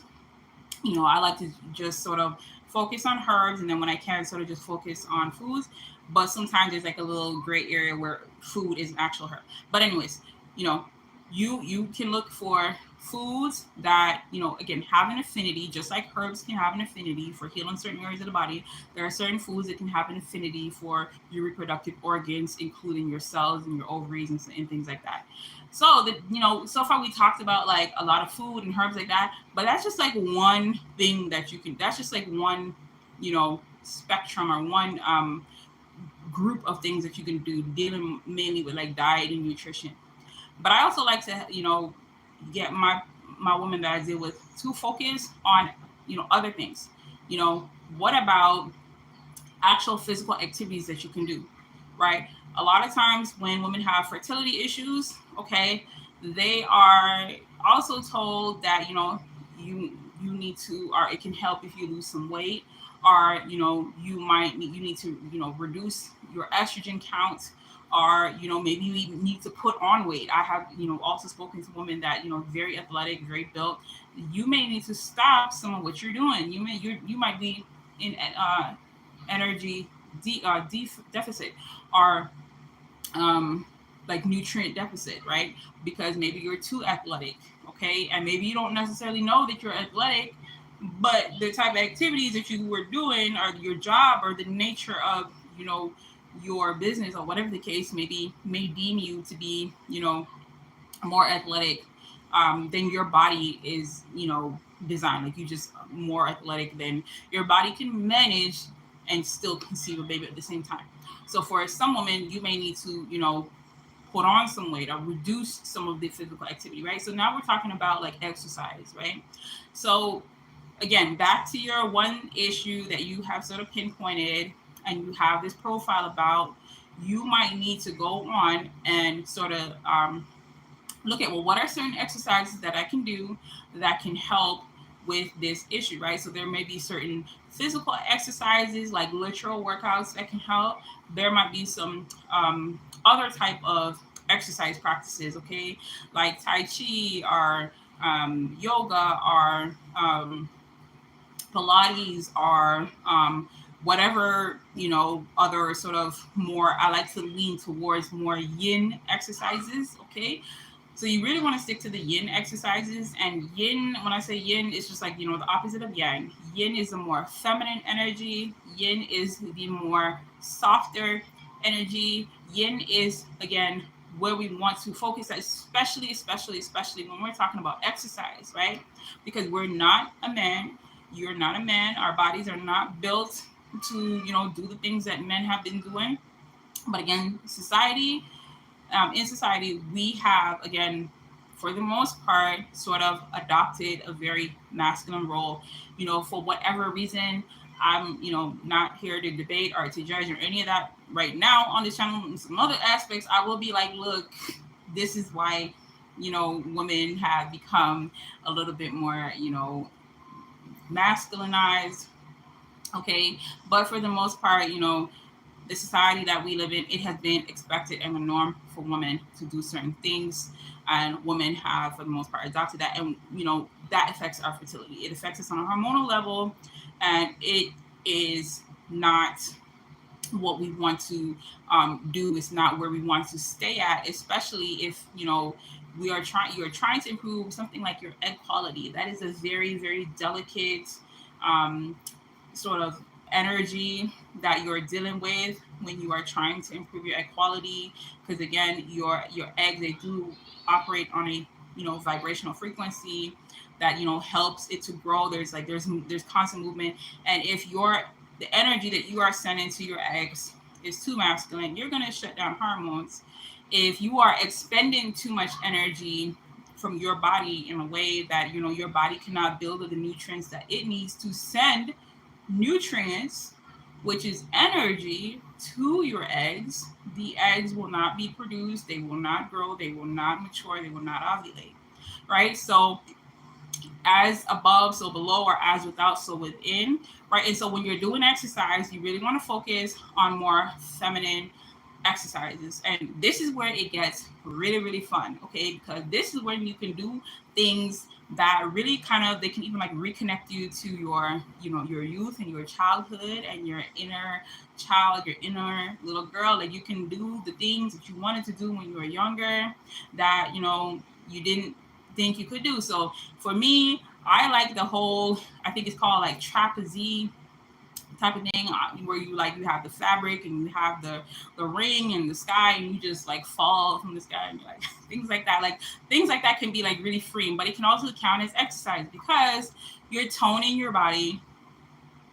I like to just sort of focus on herbs, and then when I can, sort of just focus on foods. But sometimes there's like a little gray area where food is an actual herb. But anyways, you know, you can look for foods that again have an affinity, just like herbs can have an affinity for healing certain areas of the body. There are certain foods that can have an affinity for your reproductive organs, including your cells and your ovaries and things like that. So that so far we talked about like a lot of food and herbs like that, but that's just like one thing that you can. That's just like one, spectrum or one group of things that you can do dealing mainly with like diet and nutrition. But I also like to get my women that I deal with to focus on other things. What about actual physical activities that you can do, right? A lot of times when women have fertility issues, okay, they are also told that you need to, or it can help if you lose some weight, or you need to reduce your estrogen count, or maybe you even need to put on weight. I have also spoken to women that very athletic, very built. You may need to stop some of what you're doing. You might be in energy deficit, or like nutrient deficit, right? Because maybe you're too athletic, okay? And maybe you don't necessarily know that you're athletic, but the type of activities that you were doing or your job or the nature of, your business or whatever the case may be may deem you to be, more athletic than your body is, designed. Like you just more athletic than your body can manage and still conceive a baby at the same time. So for some women, you may need to, put on some weight or reduce some of the physical activity, right? So now we're talking about like exercise, right? So again, back to your one issue that you have sort of pinpointed and you have this profile about, you might need to go on and sort of look at, well, what are certain exercises that I can do that can help with this issue, right? So there may be certain physical exercises like literal workouts that can help. There might be some other type of exercise practices, okay, like Tai Chi or yoga or Pilates or whatever, other sort of more, I like to lean towards more yin exercises, okay? So you really want to stick to the yin exercises. And yin, when I say yin, it's just like, the opposite of yang. Yin is the more feminine energy. Yin is the more softer energy. Yin is, again, where we want to focus, especially when we're talking about exercise, right? Because we're not a man. You're not a man. Our bodies are not built to, do the things that men have been doing. But again, in society, we have, again, for the most part, sort of adopted a very masculine role. For whatever reason, I'm, not here to debate or to judge or any of that right now on this channel. In some other aspects, I will be like, look, this is why, women have become a little bit more, masculinized. Okay. But for the most part, the society that we live in, it has been expected and the norm for women to do certain things. And women have, for the most part, adopted that. And, that affects our fertility. It affects us on a hormonal level. And it is not what we want to do. It's not where we want to stay at, especially if, you're trying to improve something like your egg quality. That is a very, very delicate sort of energy that you're dealing with when you are trying to improve your egg quality, because again, your eggs, they do operate on a vibrational frequency that helps it to grow. There's constant movement, and if the energy that you are sending to your eggs is too masculine, you're going to shut down hormones. If you are expending too much energy from your body in a way that your body cannot build the nutrients that it needs to send nutrients, which is energy, to your eggs, the eggs will not be produced, they will not grow, they will not mature, they will not ovulate, right? So as above, so below, or as without, so within, right? And so when you're doing exercise, you really want to focus on more feminine exercises. And this is where it gets really, really fun, okay? Because this is when you can do things that really they can even like reconnect you to your, your youth and your childhood and your inner child, your inner little girl. Like you can do the things that you wanted to do when you were younger that, you didn't think you could do. So for me, I like the whole, I think it's called like trapeze type of thing, where you have the fabric and you have the ring and the sky and you just like fall from the sky and like things like that. Like things like that can be like really freeing, but it can also count as exercise because you're toning your body.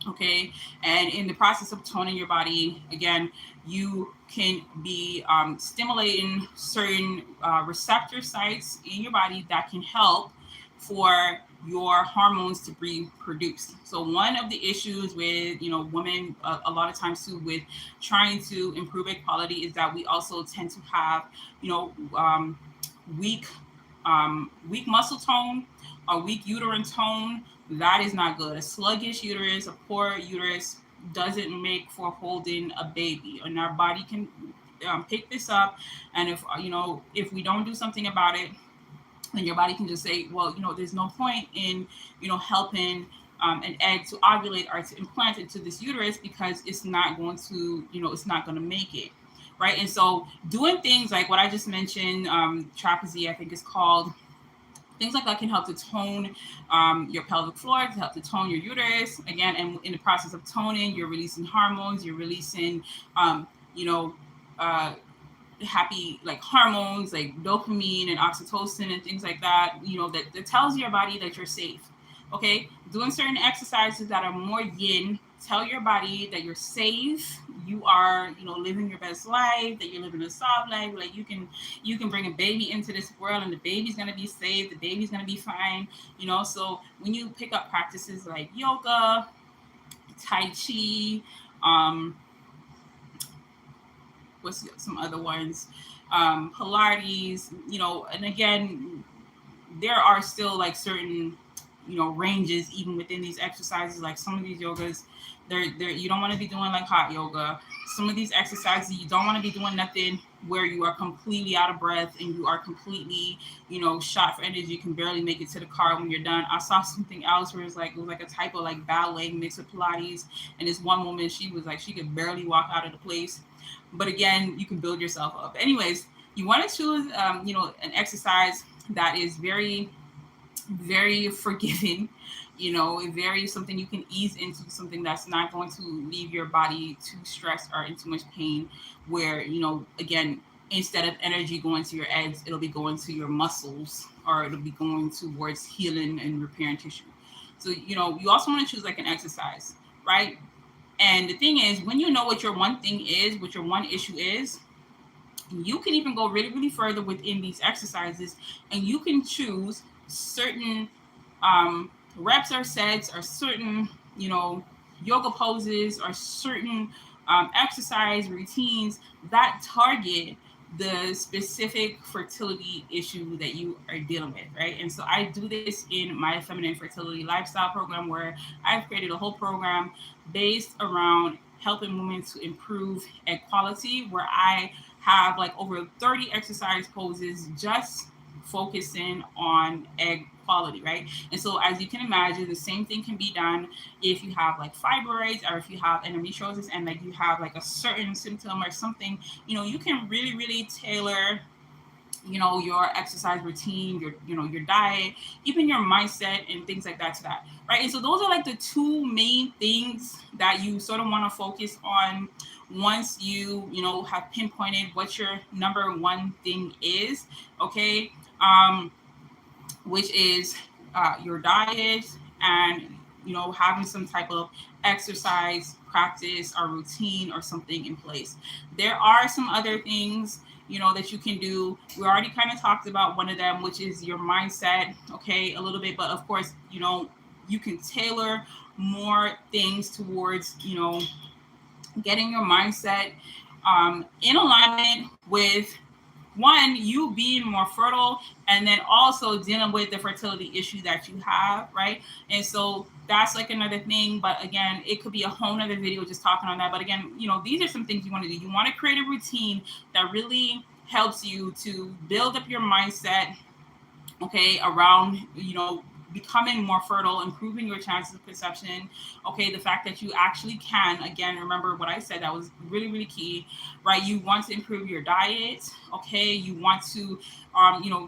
Okay. And in the process of toning your body, again, you can be stimulating certain receptor sites in your body that can help for your hormones to be produced. So one of the issues with, women a lot of times too with trying to improve egg quality is that we also tend to have, weak muscle tone, a weak uterine tone. That is not good. A sluggish uterus, a poor uterus doesn't make for holding a baby, and our body can pick this up. And if we don't do something about it, then your body can just say, well, there's no point in, helping an egg to ovulate or to implant into this uterus because it's not going to, it's not going to make it. right? And so doing things like what I just mentioned, trapezy, I think is called, things like that can help to tone your pelvic floor, to help to tone your uterus. Again, and in the process of toning, you're releasing hormones, you're releasing, um, you know, uh, happy like hormones like dopamine and oxytocin and things like that, that tells your body that you're safe. Okay, doing certain exercises that are more yin tell your body that you're safe, you are, living your best life, that you're living a soft life, like you can bring a baby into this world and the baby's going to be safe, the baby's going to be fine. So when you pick up practices like yoga, tai chi, um what's some other ones, Pilates, and again, there are still like certain, ranges even within these exercises. Like some of these yogas, they're you don't want to be doing like hot yoga. Some of these exercises, you don't want to be doing nothing where you are completely out of breath and you are completely, shot for energy. You can barely make it to the car when you're done. I saw something else where it was like a type of like ballet mixed with Pilates, and this one woman, she was like she could barely walk out of the place. But again, you can build yourself up. Anyways, you want to choose, an exercise that is very, very forgiving, very something you can ease into, something that's not going to leave your body too stressed or in too much pain, where, again, instead of energy going to your eggs, it'll be going to your muscles, or it'll be going towards healing and repairing tissue. So, you also want to choose like an exercise, right? And the thing is, when you know what your one thing is, what your one issue is, you can even go really, really further within these exercises, and you can choose certain reps or sets, or certain, yoga poses, or certain exercise routines that target the specific fertility issue that you are dealing with, right? And so I do this in my feminine fertility lifestyle program, where I've created a whole program based around helping women to improve egg quality, where I have like over 30 exercise poses just focusing on egg quality, right? And so, as you can imagine, the same thing can be done if you have like fibroids, or if you have endometriosis, and like you have like a certain symptom or something. You can really, really tailor, your exercise routine, your diet, even your mindset and things like that to that, right? And so those are like the two main things that you sort of want to focus on once have pinpointed what your number one thing is. Okay. Which is your diet, and having some type of exercise practice or routine or something in place. There are some other things that you can do. We already kind of talked about one of them, which is your mindset, okay, a little bit. But of course, you can tailor more things towards getting your mindset in alignment with, one, you being more fertile, and then also dealing with the fertility issue that you have, right? And so that's like another thing. But again, it could be a whole nother video just talking on that. But again, these are some things you want to do. You want to create a routine that really helps you to build up your mindset, okay, around, becoming more fertile, improving your chances of conception. Okay, the fact that you actually can, again, remember what I said, that was really, really key, right? You want to improve your diet. Okay, you want to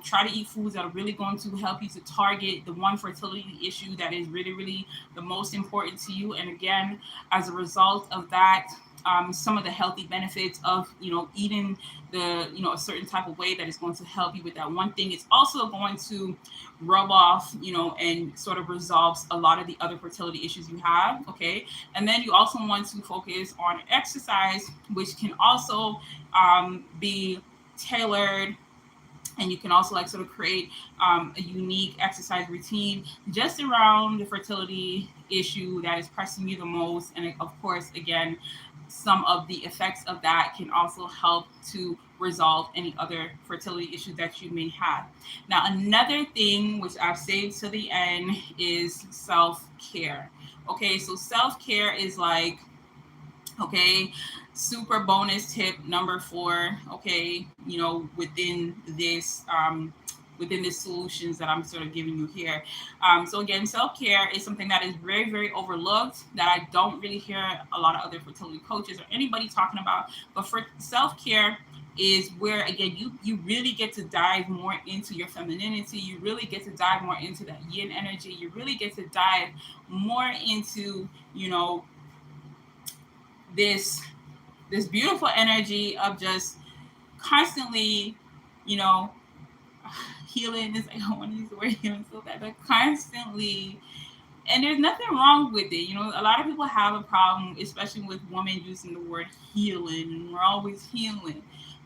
try to eat foods that are really going to help you to target the one fertility issue that is really, really the most important to you. And again, as a result of that, some of the healthy benefits of eating a certain type of way that is going to help you with that one thing. It's also going to rub off, and sort of resolves a lot of the other fertility issues you have. Okay, and then you also want to focus on exercise, which can also be tailored, and you can also like sort of create a unique exercise routine just around the fertility issue that is pressing you the most. And of course, again, some of the effects of that can also help to resolve any other fertility issues that you may have. Now, another thing which I've saved to the end is self-care. Okay, so self-care is like, okay, super bonus tip number 4, okay, within this within the solutions that I'm sort of giving you here. So again, self-care is something that is very, very overlooked, that I don't really hear a lot of other fertility coaches or anybody talking about. But for self-care is where, again, you really get to dive more into your femininity. You really get to dive more into that yin energy. You really get to dive more into, this this beautiful energy of just constantly, you know, healing. Is like, I want to use the word healing so bad, but constantly. And there's nothing wrong with it. A lot of people have a problem, especially with women using the word healing, and we're always healing.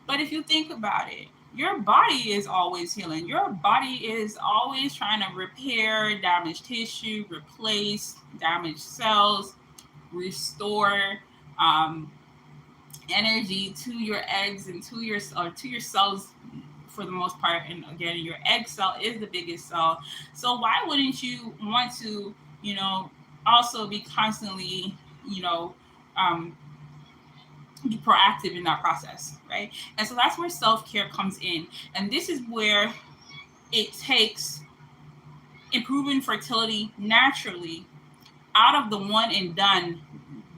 But if you think about it, your body is always healing. Your body is always trying to repair damaged tissue, replace damaged cells, restore um, energy to your eggs and to your cells for the most part. And again, your egg cell is the biggest cell. So why wouldn't you want to, also be constantly, you know, um, be proactive in that process, right? And so that's where self care comes in. And this is where it takes improving fertility naturally out of the one and done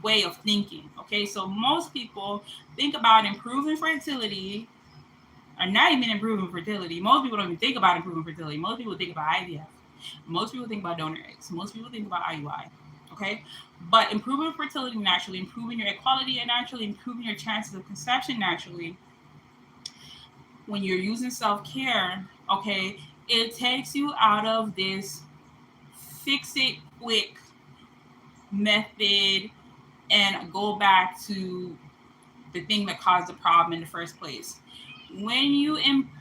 way of thinking. Okay, so most people think about improving fertility, or not even improving fertility. Most people don't even think about improving fertility. Most people think about IVF. Most people think about donor eggs. Most people think about IUI. Okay, but improving fertility naturally, improving your egg quality naturally, improving your chances of conception naturally, when you're using self care, okay, it takes you out of this fix it quick method and go back to the thing that caused the problem in the first place. When you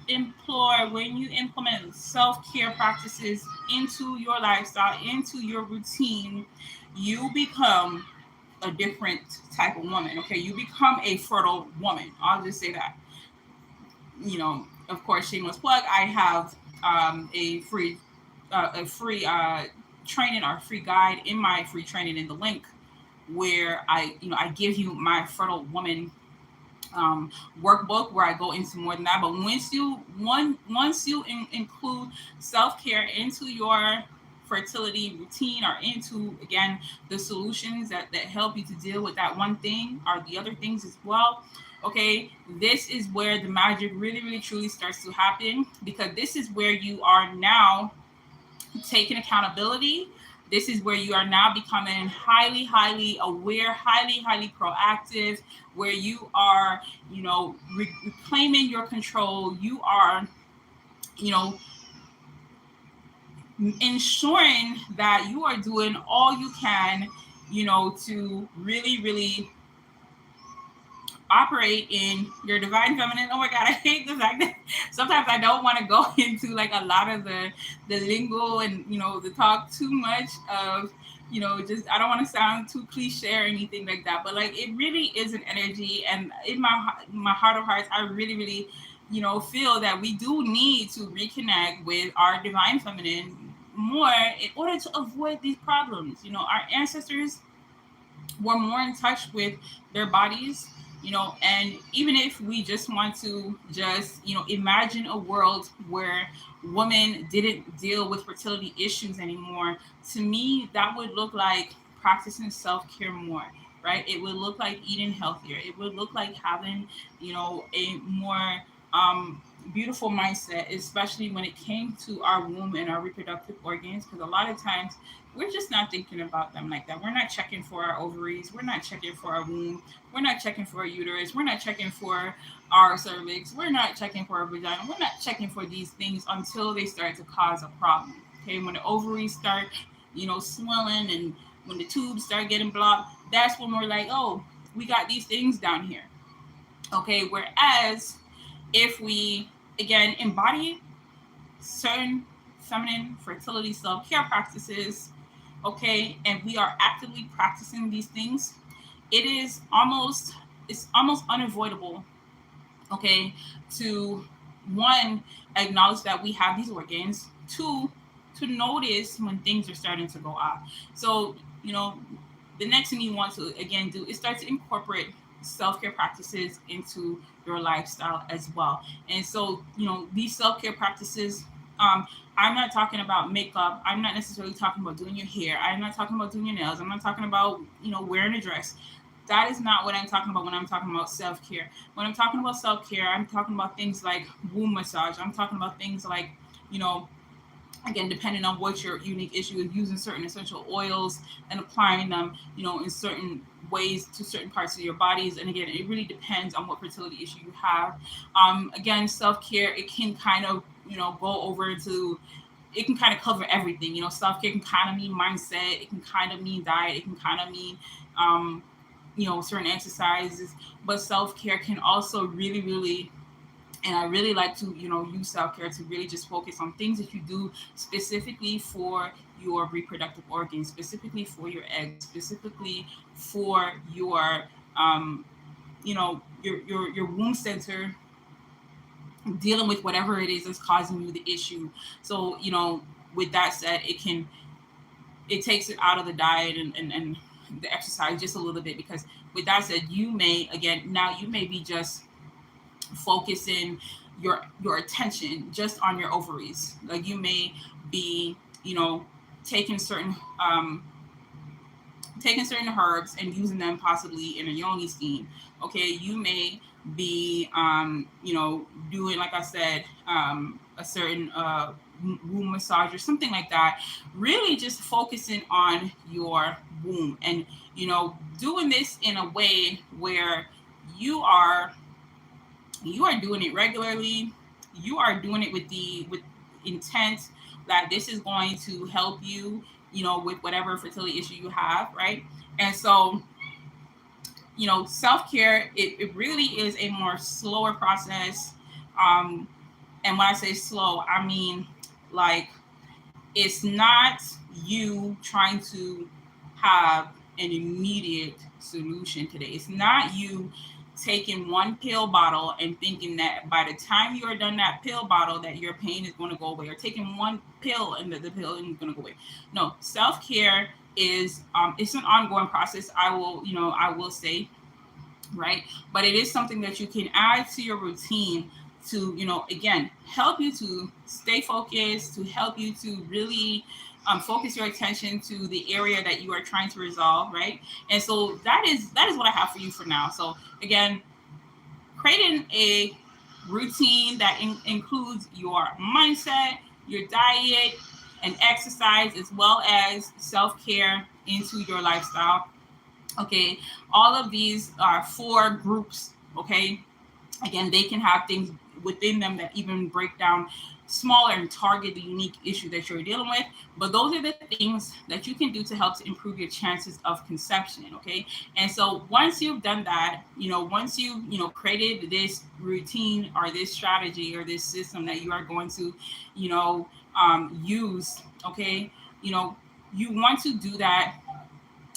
when you implement self-care practices into your lifestyle, into your routine, you become a different type of woman. Okay, you become a fertile woman. I'll just say that. Of course, shameless plug. I have a free training or free guide in my free training in the link where I give you my fertile woman workbook where I go into more than that. But once you include self care into your fertility routine, or into, again, the solutions that help you to deal with that one thing or the other things as well. Okay, this is where the magic really, really, truly starts to happen, because this is where you are now taking accountability. This is where you are now becoming highly, highly aware, highly, highly proactive, where you are, reclaiming your control. You are, you know, ensuring that you are doing all you can, to really, really operate in your divine feminine. Oh my God, I hate the fact that sometimes I don't want to go into like a lot of the lingo and the talk too much of just, I don't want to sound too cliche or anything like that, but like it really is an energy. And in my heart of hearts, I really, really feel that we do need to reconnect with our divine feminine more in order to avoid these problems. Our ancestors were more in touch with their bodies, and even if we just want to just imagine a world where women didn't deal with fertility issues anymore, to me that would look like practicing self-care more, right? It would look like eating healthier. It would look like having a more beautiful mindset, especially when it came to our womb and our reproductive organs, because a lot of times we're just not thinking about them like that. We're not checking for our ovaries. We're not checking for our womb. We're not checking for our uterus. We're not checking for our cervix. We're not checking for our vagina. We're not checking for these things until they start to cause a problem. Okay, when the ovaries start, swelling, and when the tubes start getting blocked, that's when we're like, oh, we got these things down here. Okay, whereas if we, again, embody certain feminine fertility self-care practices, okay, and we are actively practicing these things, it's almost unavoidable, okay, to one, acknowledge that we have these organs, two, to notice when things are starting to go off. So the next thing you want to again do is start to incorporate self-care practices into your lifestyle as well. And so these self-care practices I'm not talking about makeup. I'm not necessarily talking about doing your hair. I'm not talking about doing your nails. I'm not talking about, wearing a dress. That is not what I'm talking about when I'm talking about self care. When I'm talking about self care, I'm talking about things like womb massage. I'm talking about things like, you know, again, depending on what your unique issue is, using certain essential oils and applying them, in certain ways to certain parts of your bodies. And again, it really depends on what fertility issue you have. Again, self-care, it can kind of, go over to, it can kind of cover everything. Self-care can kind of mean mindset, it can kind of mean diet, it can kind of mean, certain exercises, but self-care can also really, really, and I really like to, use self care to really just focus on things that you do specifically for your reproductive organs, specifically for your eggs, specifically for your, your womb center, dealing with whatever it is that's causing you the issue. So, with that said, it takes it out of the diet and the exercise just a little bit, because with that said, you may, again, now you may be just focusing your attention just on your ovaries. Like you may be, taking certain herbs and using them possibly in a yoni steam. Okay, you may be doing, like I said, a certain womb massage or something like that. Really just focusing on your womb, and doing this in a way where you are doing it regularly. You are doing it with intent that this is going to help you, with whatever fertility issue you have, right? And so, self-care, it really is a more slower process. um and when I say slow, I mean, like, it's not you trying to have an immediate solution today. It's not you taking one pill bottle and thinking that by the time you are done that pill bottle that your pain is going to go away, or taking one pill and the pill is going to go away. No, self-care is it's an ongoing process. I will say, right? But it is something that you can add to your routine to, again, help you to stay focused, to help you to really focus your attention to the area that you are trying to resolve, right? And so that is what I have for you for now. So again, creating a routine that includes your mindset, your diet, and exercise, as well as self-care into your lifestyle. Okay, all of these are four groups. Okay, again, they can have things within them that even break down smaller and target the unique issue that you're dealing with. But those are the things that you can do to help to improve your chances of conception. Okay, and so once you've done that, once created this routine or this strategy or this system that you are going to, you know use. Okay, you want to do that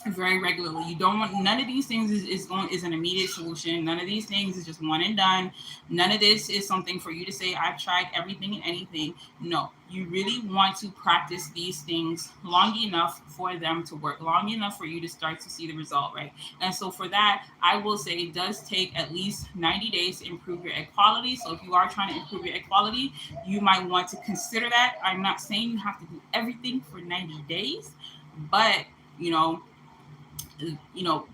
very regularly. You don't want, none of these things is an immediate solution. None of these things is just one and done. None of this is something for you to say, I've tried everything and anything. No, you really want to practice these things long enough for them to work, long enough for you to start to see the result, right? And so for that, I will say it does take at least 90 days to improve your egg quality. So if you are trying to improve your egg quality, you might want to consider that. I'm not saying you have to do everything for 90 days, but you know, you know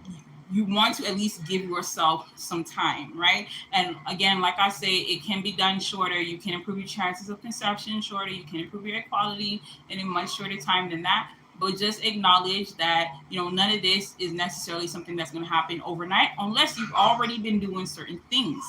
you want to at least give yourself some time, right? And again, like I say, it can be done shorter. You can improve your chances of conception shorter. You can improve your equality in a much shorter time than that. But just acknowledge that none of this is necessarily something that's going to happen overnight unless you've already been doing certain things.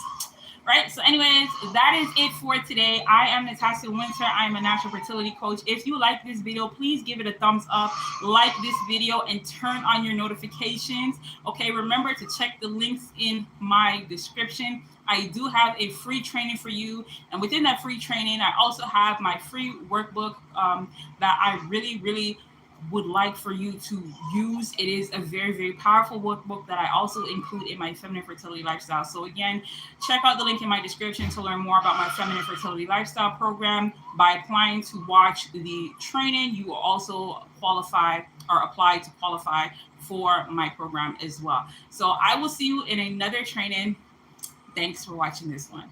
Right. So, anyways, that is it for today. I am Natasha Winter. I am a natural fertility coach. If you like this video, please give it a thumbs up, like this video, and turn on your notifications. Okay. Remember to check the links in my description. I do have a free training for you. And within that free training, I also have my free workbook that I really, really would like for you to use. It is a very, very powerful workbook that I also include in my feminine fertility lifestyle. So again, check out the link in my description to learn more about my feminine fertility lifestyle program. By applying to watch the training, you will also qualify or apply to qualify for my program as well. So I will see you in another training. Thanks for watching this one.